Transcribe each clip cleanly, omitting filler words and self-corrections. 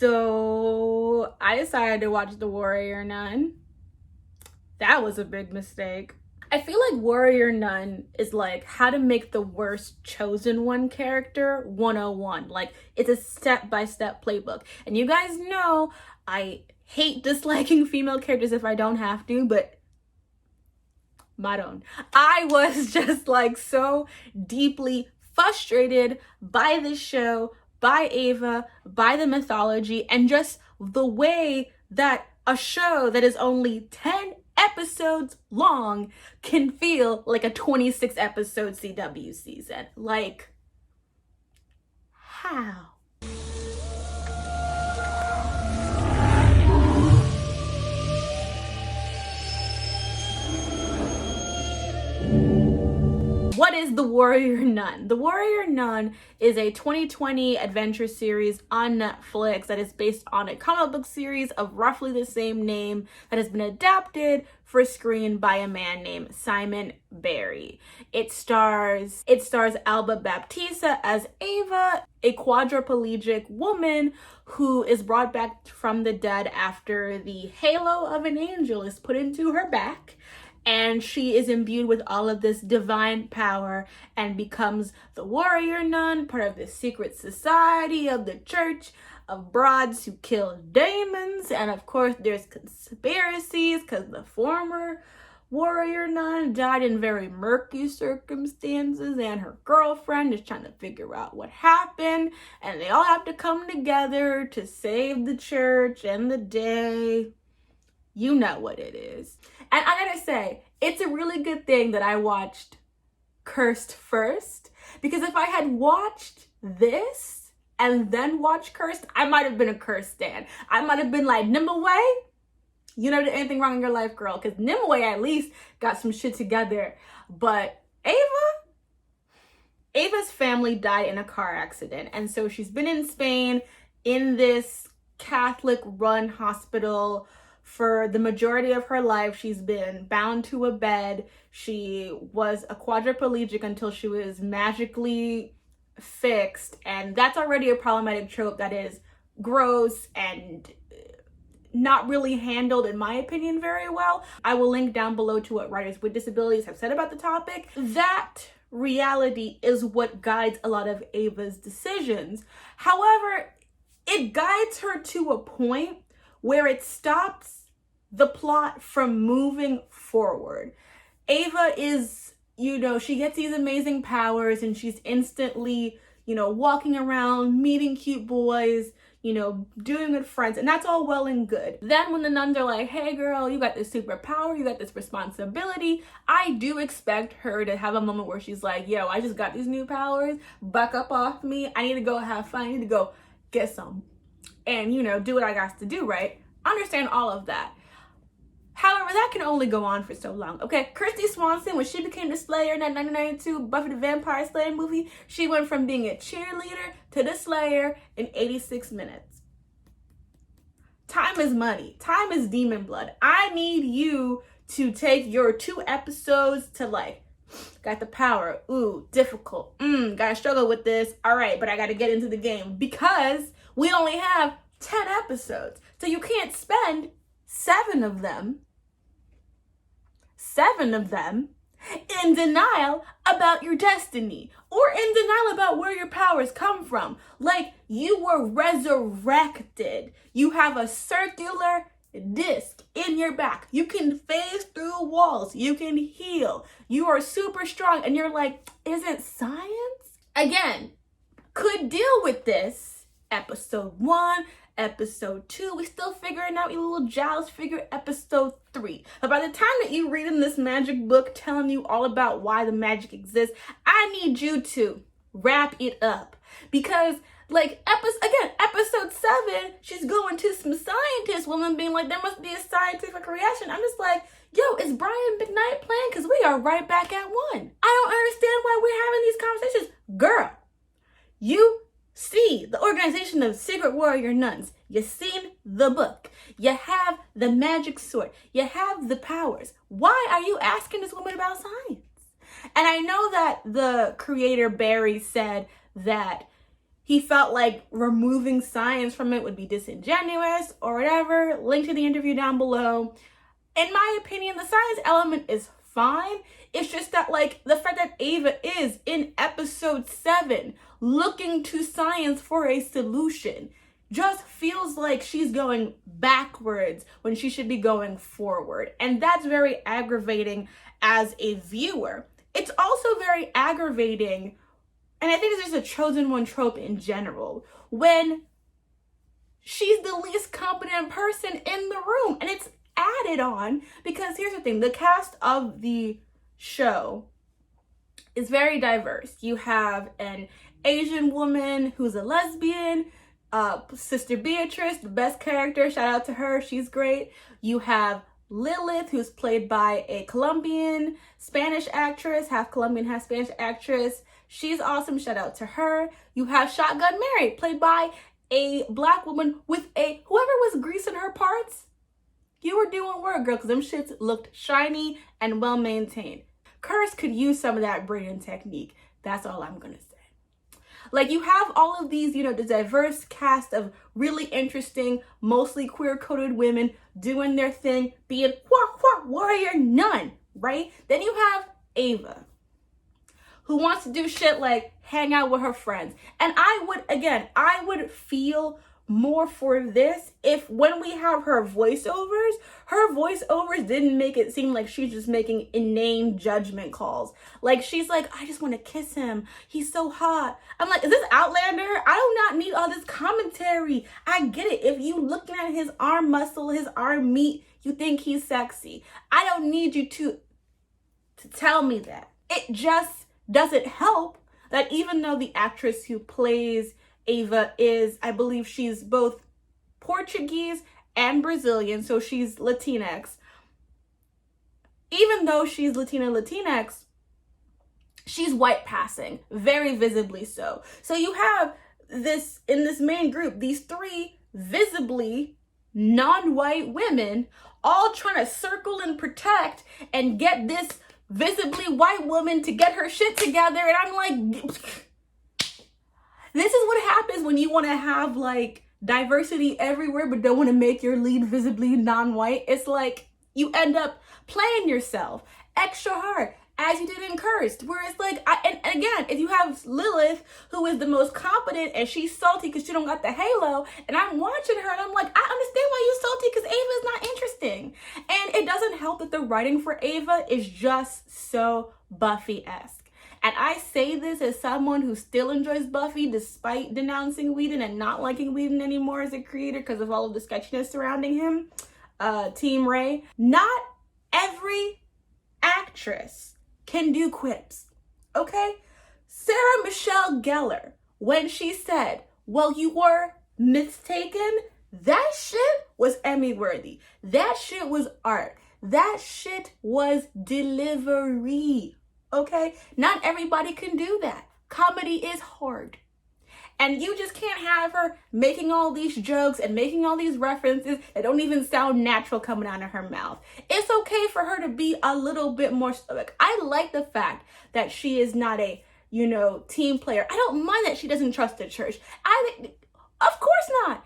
So I decided to watch The Warrior Nun. That was a big mistake. I feel like Warrior Nun is like how to make the worst chosen one character 101. Like, it's a step-by-step playbook. And you guys know I hate disliking female characters if I don't have to, but Maron. I was just like so deeply frustrated by this show, by Ava, by the mythology, and just the way that a show that is only 10 episodes long can feel like a 26 episode CW season. Like, how? What is The Warrior Nun? The Warrior Nun is a 2020 adventure series on Netflix that is based on a comic book series of roughly the same name that has been adapted for screen by a man named Simon Barry. It stars Alba Baptista as Ava, a quadriplegic woman who is brought back from the dead after the halo of an angel is put into her back. And she is imbued with all of this divine power and becomes the Warrior Nun, part of the secret society of the Church of Broads who kill demons. And of course, there's conspiracies because the former Warrior Nun died in very murky circumstances, and her girlfriend is trying to figure out what happened. And they all have to come together to save the church and the day. You know what it is. And I gotta say, it's a really good thing that I watched Cursed first, because if I had watched this and then watched Cursed, I might have been a Cursed stan. I might have been like, Nimue, you never did anything wrong in your life, girl, because Nimue at least got some shit together. But Ava's family died in a car accident, and so she's been in Spain in this Catholic-run hospital for the majority of her life. She's been bound to a bed. She was a quadriplegic until she was magically fixed. And that's already a problematic trope that is gross and not really handled, in my opinion, very well. I will link down below to what writers with disabilities have said about the topic. That reality is what guides a lot of Ava's decisions. However, it guides her to a point where it stops the plot from moving forward. Ava is, she gets these amazing powers and she's instantly, walking around, meeting cute boys, doing with friends, and that's all well and good. Then when the nuns are like, hey girl, you got this superpower, you got this responsibility, I do expect her to have a moment where she's like, yo, I just got these new powers, buck up off me, I need to go have fun, I need to go get some. And, do what I got to do, right? Understand all of that. However, that can only go on for so long. Okay, Kirsty Swanson, when she became the Slayer in that 1992 Buffy the Vampire Slayer movie, she went from being a cheerleader to the Slayer in 86 minutes. Time is money. Time is demon blood. I need you to take your 2 episodes to got the power. Ooh, difficult. Gotta struggle with this. All right, but I gotta get into the game because we only have 10 episodes. So you can't spend 7 of them in denial about your destiny or in denial about where your powers come from. Like, you were resurrected. You have a circular disc in your back. You can phase through walls. You can heal. You are super strong. And you're like, isn't science? Again, could deal with this episode 1, episode 2, we still figuring out your little Giles figure episode 3. But by the time that you read in this magic book telling you all about why the magic exists, I need you to wrap it up. Because episode 7, she's going to some scientist woman being like, there must be a scientific reaction. I'm just like, yo, is Brian McKnight playing? Because we are right back at 1. I don't understand why we're having these conversations. Girl, you see the organization of Secret Warrior Nuns. You've seen the book. You have the magic sword. You have the powers. Why are you asking this woman about science? And I know that the creator Barry said that he felt like removing science from it would be disingenuous or whatever. Link to the interview down below. In my opinion, the science element is fine. It's just that, like, the fact that Ava is in episode 7 looking to science for a solution just feels like she's going backwards when she should be going forward. And that's very aggravating as a viewer. It's also very aggravating, and I think it's just a chosen one trope in general, when she's the least competent person in the room. And it's added on because here's the thing, the cast of the show is very diverse. You have an Asian woman who's a lesbian, Sister Beatrice, the best character, shout out to her, she's great. You have Lilith, who's played by a Colombian Spanish actress, half Colombian, half Spanish actress. She's awesome, shout out to her. You have Shotgun Mary, played by a black woman with whoever was greasing her parts, you were doing work, girl, because them shits looked shiny and well maintained. Curse could use some of that braiding technique. That's all I'm gonna say. Like, you have all of these, the diverse cast of really interesting, mostly queer-coded women doing their thing, being warrior nun, right? Then you have Ava, who wants to do shit like hang out with her friends. And I would feel more for this if when we have her voiceovers didn't make it seem like she's just making inane judgment calls. Like, she's like, I just want to kiss him, he's so hot. I'm like, is this Outlander? I do not need all this commentary. I get it, if you looking at his arm muscle, his arm meat, you think he's sexy. I don't need you to tell me that. It just doesn't help that even though the actress who plays Ava is, I believe she's both Portuguese and Brazilian, so she's Latinx. Even though she's Latinx, she's white passing, very visibly so. So you have this, in this main group, these 3 visibly non-white women all trying to circle and protect and get this visibly white woman to get her shit together. And I'm like, this is what happens when you want to have, like, diversity everywhere but don't want to make your lead visibly non-white. It's like you end up playing yourself extra hard, as you did in Cursed, where it's like, and again, if you have Lilith, who is the most competent, and she's salty because she don't got the halo, and I'm watching her and I'm like, I understand why you're salty, because Ava is not interesting. And it doesn't help that the writing for Ava is just so Buffy-esque. And I say this as someone who still enjoys Buffy despite denouncing Whedon and not liking Whedon anymore as a creator because of all of the sketchiness surrounding him. Team Ray. Not every actress can do quips, okay? Sarah Michelle Gellar, when she said, well, you were mistaken, that shit was Emmy worthy. That shit was art. That shit was delivery. Okay, not everybody can do that. Comedy is hard. And you just can't have her making all these jokes and making all these references that don't even sound natural coming out of her mouth. It's okay for her to be a little bit more stoic. I like the fact that she is not a, team player. I don't mind that she doesn't trust the church. Of course not.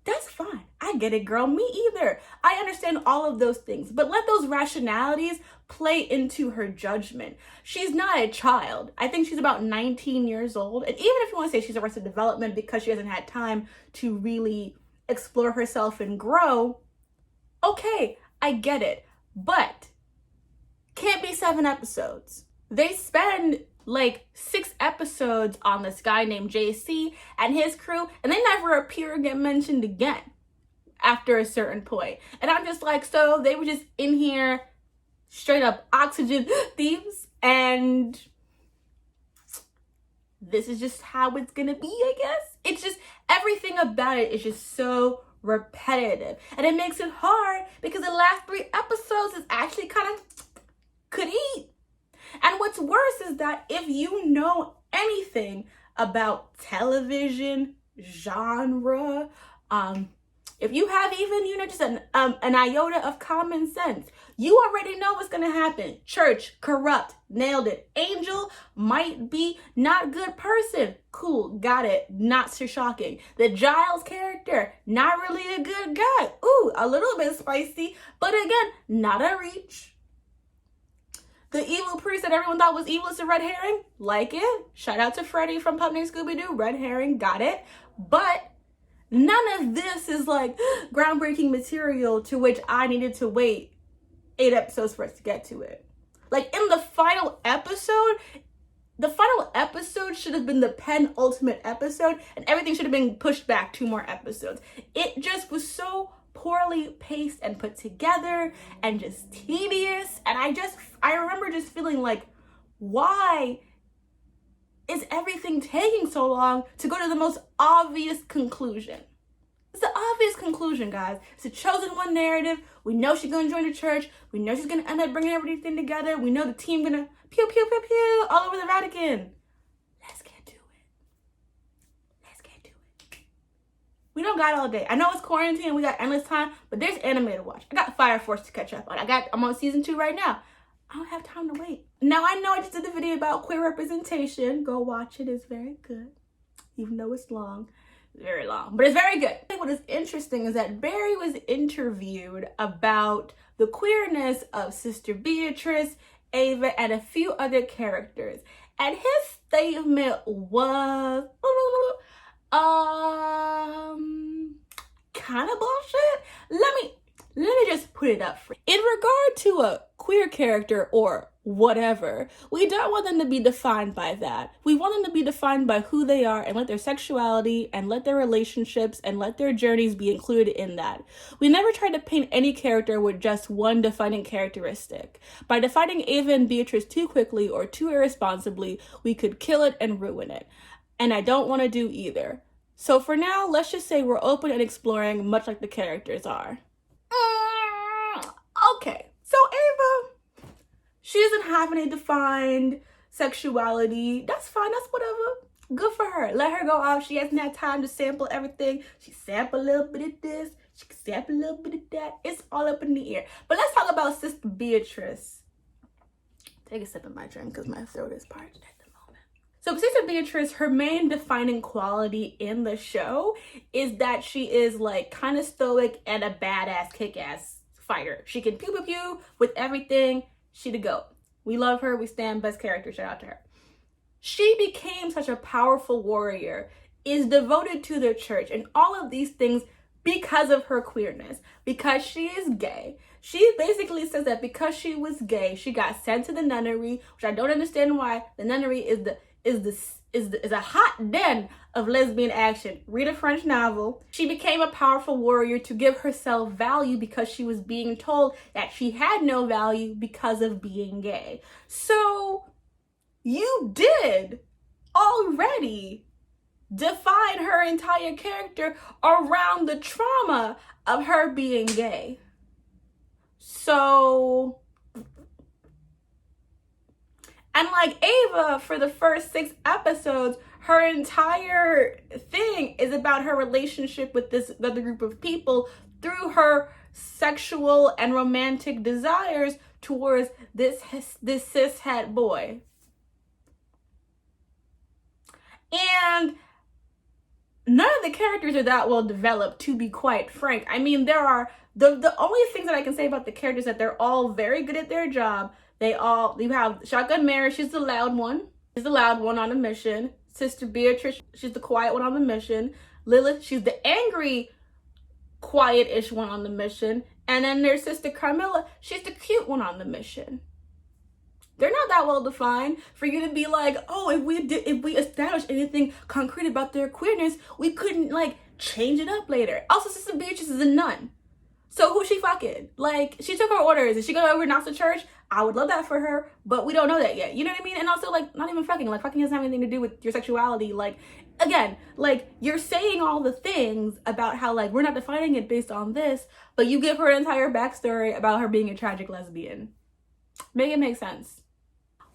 That's fine. I get it, girl. Me either. I understand all of those things, but let those rationalities play into her judgment. She's not a child. I think she's about 19 years old. And even if you want to say she's Arrested Development because she hasn't had time to really explore herself and grow, okay, I get it. But can't be 7 episodes. They spend like 6 episodes on this guy named JC and his crew, and they never appear or get mentioned again after a certain point. And I'm just like, so they were just in here straight up oxygen thieves, and this is just how it's gonna be, I guess. It's just, everything about it is just so repetitive, and it makes it hard because the last 3 episodes is actually kind of could eat. And what's worse is that if you know anything about television, genre, if you have even, just an iota of common sense, you already know what's going to happen. Church, corrupt, nailed it. Angel might be not good person. Cool, got it. Not so shocking. The Giles character, not really a good guy. Ooh, a little bit spicy, but again, not a reach. The evil priest that everyone thought was evil is a red herring. Like it. Shout out to Freddy from Pup Named Scooby-Doo. Red herring, got it. But none of this is like groundbreaking material to which I needed to wait 8 episodes for us to get to it. Like in the final episode should have been the penultimate episode, and everything should have been pushed back 2 more episodes. It just was so poorly paced and put together and just tedious. And I remember just feeling like, why is everything taking so long to go to the most obvious conclusion? It's the obvious conclusion, guys. It's a chosen one narrative. We know she's going to join the church. We know she's going to end up bringing everything together. We know the team going to pew, pew, pew, pew all over the Vatican. Let's get to it. We don't got all day. I know it's quarantine. We got endless time, but there's anime to watch. I got Fire Force to catch up on. I'm on season 2 right now. I don't have time to wait. Now, I know I just did a video about queer representation. Go watch it. It's very good. Even though it's long. Very long, but it's very good. What is interesting is that Barry was interviewed about the queerness of Sister Beatrice, Ava, and a few other characters. And his statement was kind of bullshit. Let me just put it up for you. In regard to a queer character or whatever, we don't want them to be defined by that. We want them to be defined by who they are and let their sexuality and let their relationships and let their journeys be included in that. We never try to paint any character with just one defining characteristic. By defining Ava and Beatrice too quickly or too irresponsibly, we could kill it and ruin it. And I don't want to do either. So for now, let's just say we're open and exploring, much like the characters are. Okay, so Ava, she doesn't have any defined sexuality. That's fine, that's whatever. Good for her. Let her go out. She hasn't had time to sample everything. She sampled a little bit of this. She can sample a little bit of that. It's all up in the air. But let's talk about Sister Beatrice. Take a sip of my drink because my throat is parched at the moment. So Sister Beatrice, her main defining quality in the show is that she is like kind of stoic and a badass kick-ass fighter. She can pew pew pew with everything. She the GOAT. We love her. We stand. Best character. Shout out to her. She became such a powerful warrior, is devoted to the church, and all of these things because of her queerness, because she is gay. She basically says that because she was gay, she got sent to the nunnery, which I don't understand why. The nunnery is a hot den of lesbian action. Read a French novel. She became a powerful warrior to give herself value because she was being told that she had no value because of being gay. So you did already define her entire character around the trauma of her being gay. So, and like Ava, for the first 6 episodes, her entire thing is about her relationship with this other group of people through her sexual and romantic desires towards this cishet boy. And none of the characters are that well developed, to be quite frank. I mean, there are the only things that I can say about the characters that they're all very good at their job. You have Shotgun Mary, she's the loud one. She's the loud one on a mission. Sister Beatrice, she's the quiet one on the mission. Lilith, she's the angry, quiet-ish one on the mission. And then there's Sister Carmilla, she's the cute one on the mission. They're not that well defined for you to be like, oh, if we establish anything concrete about their queerness, we couldn't like change it up later. Also, Sister Beatrice is a nun. So who's she fucking? Like, she took her orders. Is she gonna renounce the church? I would love that for her, but we don't know that yet. You know what I mean? And also, like, not even fucking. Like, fucking doesn't have anything to do with your sexuality. Like, again, like, you're saying all the things about how, like, we're not defining it based on this, but you give her an entire backstory about her being a tragic lesbian. Make it make sense.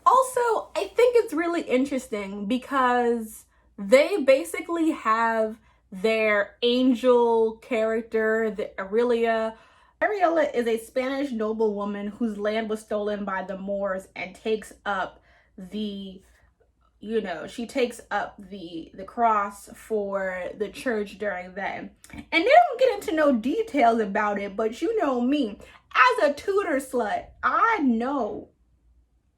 Also, I think it's really interesting because they basically have their angel character, the Aurelia. Ariella is a Spanish noblewoman whose land was stolen by the Moors and takes up the, she takes up the cross for the church during then. And they don't get into no details about it, but you know me, as a Tudor slut, I know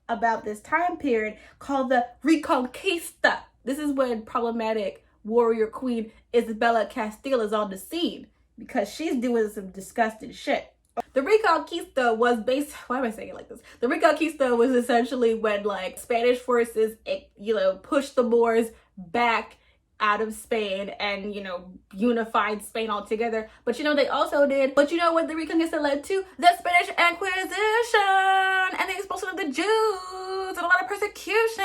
about this time period called the Reconquista. This is when problematic warrior queen Isabella Castile is on the scene because she's doing some disgusting shit. The Reconquista was based, why am I saying it like this? The Reconquista was essentially when like Spanish forces, pushed the Moors back out of Spain and, unified Spain altogether. But they also did, what the Reconquista led to? The Spanish Inquisition and the expulsion of the Jews and a lot of persecution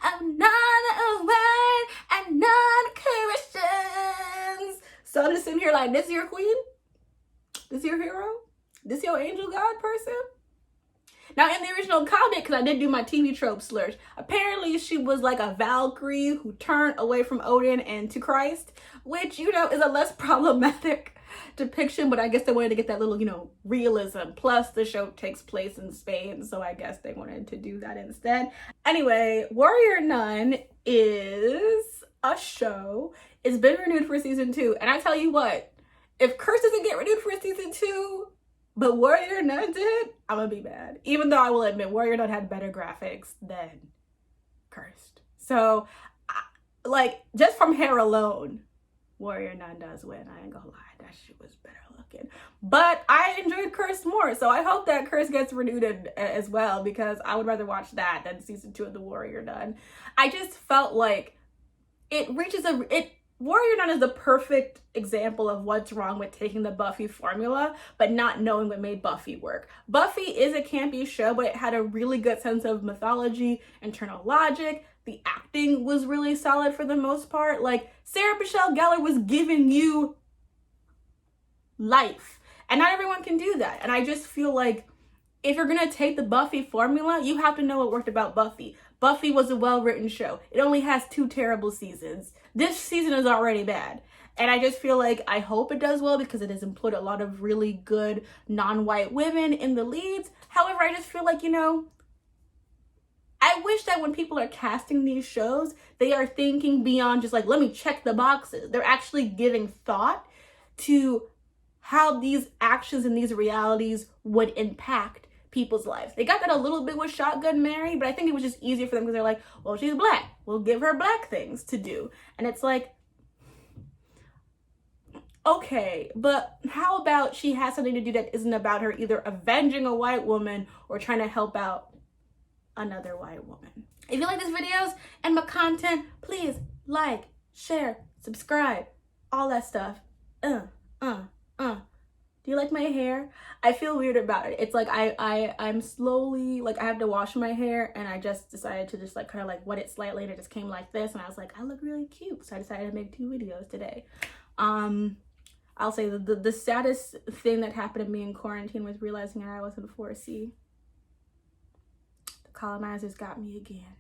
of non-white and non-Christians. So I'm just sitting here like, this your queen? This your hero? This your angel god person? Now, in the original comic, because I did do my TV trope slurs, apparently she was like a Valkyrie who turned away from Odin and to Christ, which, is a less problematic depiction, but I guess they wanted to get that little, realism. Plus, the show takes place in Spain, so I guess they wanted to do that instead. Anyway, Warrior Nun is a show. It's been renewed for season 2, and I tell you what, if Curse doesn't get renewed for season 2, but Warrior Nun did, I'm gonna be mad. Even though I will admit Warrior Nun had better graphics than Cursed. So, just from hair alone, Warrior Nun does win. I ain't gonna lie, that shit was better looking. But I enjoyed Cursed more, so I hope that Cursed gets renewed as well, because I would rather watch that than season 2 of the Warrior Nun. I just felt like Warrior Nun is the perfect example of what's wrong with taking the Buffy formula, but not knowing what made Buffy work. Buffy is a campy show, but it had a really good sense of mythology, internal logic. The acting was really solid for the most part. Like, Sarah Michelle Gellar was giving you life. And not everyone can do that. And I just feel like if you're going to take the Buffy formula, you have to know what worked about Buffy. Buffy was a well-written show. It only has 2 terrible seasons. This season is already bad. And I just feel like I hope it does well because it has employed a lot of really good non-white women in the leads. However, I just feel like, I wish that when people are casting these shows, they are thinking beyond just like, let me check the boxes. They're actually giving thought to how these actions and these realities would impact people's lives. They got that a little bit with Shotgun Mary, but I think it was just easier for them because they're like, well, she's black. We'll give her black things to do. And it's like, okay, but how about she has something to do that isn't about her either avenging a white woman or trying to help out another white woman? If you like these videos and my content, please like, share, subscribe, all that stuff. Do you like my hair? I feel weird about it. It's like I'm slowly, like I have to wash my hair, and I just decided to just like kind of like wet it slightly, and it just came like this, and I was like, I look really cute. So I decided to make 2 videos today. I'll say the saddest thing that happened to me in quarantine was realizing I wasn't 4C. The colonizers got me again.